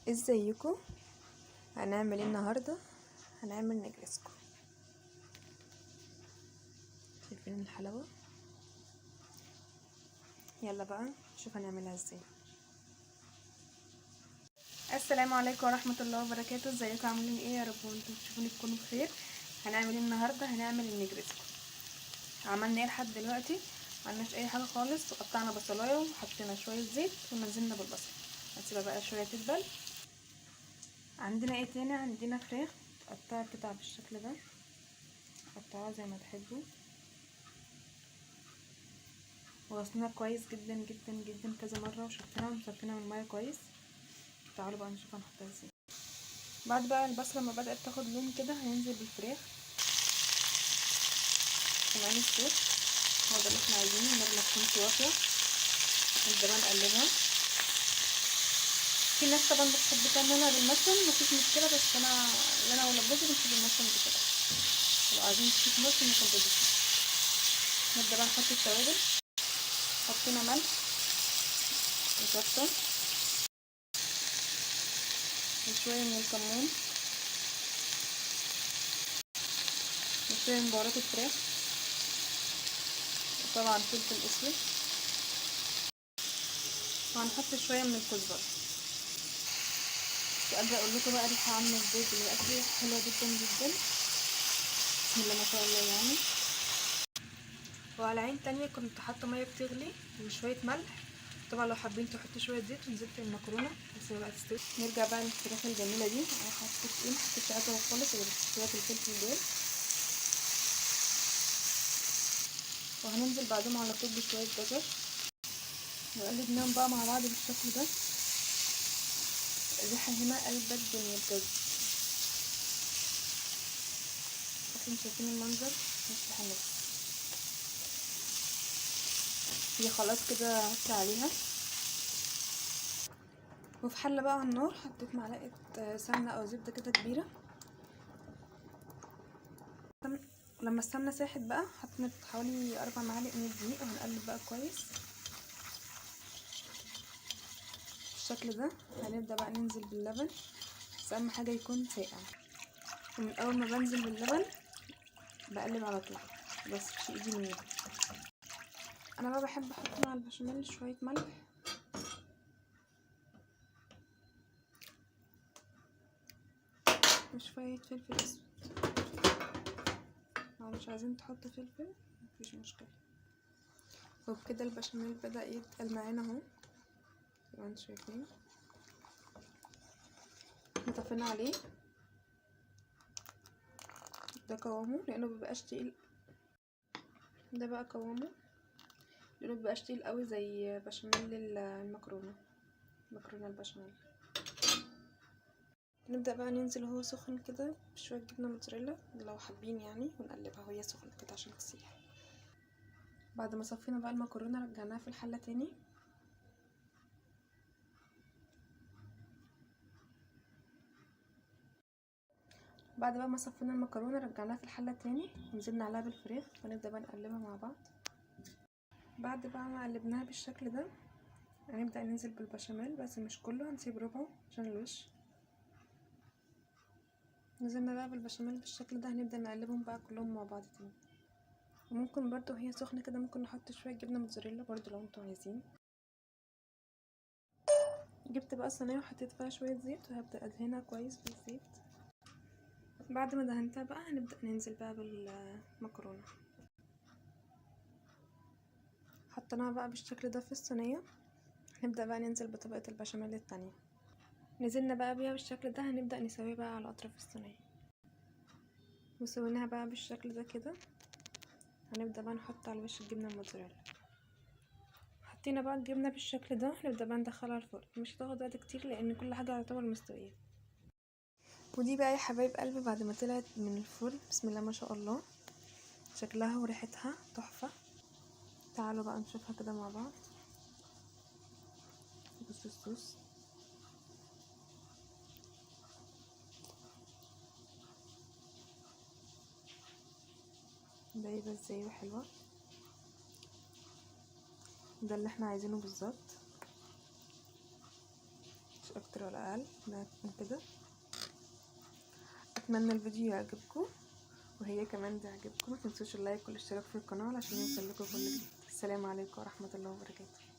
ازيكم؟ هنعمل النهارده هنعمل نجرسكو. شايفين الحلاوه؟ يلا بقى نشوف هنعملها ازاي. السلام عليكم ورحمه الله وبركاته. ازيكم؟ عاملين ايه؟ يا رب وانتم تشوفوني تكونوا بخير. هنعمل النهارده هنعمل النجرسكو. عملنا ايه لحد دلوقتي؟ معملناش اي حاجه خالص. وقطعنا بصلايه وحطينا شويه زيت ونزلنا بالبصل. هنسيبها بقى شويه تدبل. عندنا ايه تاني؟ عندنا فراخ تقطعها قطع بالشكل ده، قطعوها زي ما تحبوا. وغسلناها كويس جدا جدا جدا كذا مره وشفناها ومصفينها من الميه كويس. تعالوا بقى نشوف هنحطها ازاي. بعد بقى البصله ما بدات تاخد لون كده هننزل بالفراخ. كمان الصوت هو ده اللي احنا عايزينه، النار ما تكونش واطيه. نبدا بقى نقلبها. في ناس طبعا بتحب تعملها بالمشروم، مفيش مشكله، بس انا ولا جوزي بنحب المشروم بكده. لو عايزين تشوفوا مشروم نحط بس. نبدا بقى نحط التوابل. حطينا ملح وشطه وشويه من الكمون وشويه من بهارات الفراخ وطبعا فلفل اسود، وهنحط شويه من الكزبره. مش قادره اقول لكم بقى ريحه عامله ازاي دلوقتي، حلوه جدا جدا، بسم الله ما شاء الله يعني. وعلى عين تانية كنت حاطه ميه بتغلي وشويه ملح. طبعا لو حابين تحطوا شويه زيت ونزلت في المكرونه بس بقى تستوي. نرجع بقى للفراخ الجميله دي. انا محطتش عسل خالص غير شويه الفلفل دول، وهننزل بعدهم على طول بشويه جزر نقلبناهم بقى مع بعض بالشكل ده. الريحه هنا قلبت الدنيا بجد. انتم شايفين المنظر؟ مش حلو. هي خلاص كده هحط عليها. وفي حله بقى على النار حطيت معلقه سمنه او زبده كده كبيره. لما السمنه ساحت بقى حطينا حوالي 4 معالق من الدقيق وهنقلب بقى كويس بالشكل ده. هنبدا بقى ننزل باللبن، بس اهم حاجه يكون ساقع. ومن اول ما بنزل باللبن بقلب على طول، بس مش ايدي منه. انا بقى بحب احط مع البشاميل شويه ملح وشويه فلفل اسود. لو مش عايزين تحطوا فلفل مفيش مشكله. وبكده البشاميل بدا يتقل معانا اهو زي ما انتم شايفين. طفينا عليه. ده قوامه لانه مبيبقاش تقيل. ده بقى قوامه لانه مبيبقاش تقيل قوي زي بشاميل المكرونه البشاميل. نبدأ بقى ننزل وهو سخن كده بشوية جبنة موتزاريلا لو حابين يعني، ونقلبها وهي سخنة كده عشان تسيح. بعد ما صفينا بقى المكرونة رجعناها في الحلة تاني. بعد بقى ما صفينا المكرونة رجعناها في الحلة تاني ونزلنا عليها بالفراخ ونبدأ بقى نقلبها مع بعض. بعد بقى ما قلبناها بالشكل ده هنبدأ ننزل بالبشاميل، بس مش كله، هنسيب ربعه عشان الوش. نزلنا بقى بالبشاميل بالشكل ده. هنبدأ نقلبهم بقى كلهم مع بعض تاني. وممكن برضو وهي سخنة كده ممكن نحط شوية جبنة موتزاريلا برضو لو انتوا عايزين. جبت بقى صينية وحطيت فيها شوية زيت وهبدأ ادهنها كويس بالزيت. بعد ما دهنتها بقى هنبدأ ننزل بقى بالمكرونة. حطيناها بقى بالشكل ده في الصينية. هنبدأ بقى ننزل بطبقة البشاميل التانية. نزلنا بقى بيها بالشكل ده. هنبدأ نسويها بقى على أطراف الصينية وسويناها بقى بالشكل ده كده. هنبدأ بقى نحط على وش الجبنة الموتزاريلا. حطينا بقى الجبنة بالشكل ده. هنبدأ بقى ندخلها الفرن. مش هتاخد وقت كتير لأن كل حاجة تعتبر مستوية. ودي بقى يا حبايب قلبي بعد ما طلعت من الفرن بسم الله ما شاء الله، شكلها وريحتها تحفة. تعالوا بقى نشوفها كده مع بعض. بصوا الصوص دايبه ازاي وحلوه. ده اللي احنا عايزينه بالظبط، مش اكتر ولا اقل. ده هتكون كده. اتمنى الفيديو يعجبكم وهي كمان تعجبكم. متنسوش اللايك والاشتراك في القناه عشان يوصل لكم كل جديد. السلام عليكم ورحمه الله وبركاته.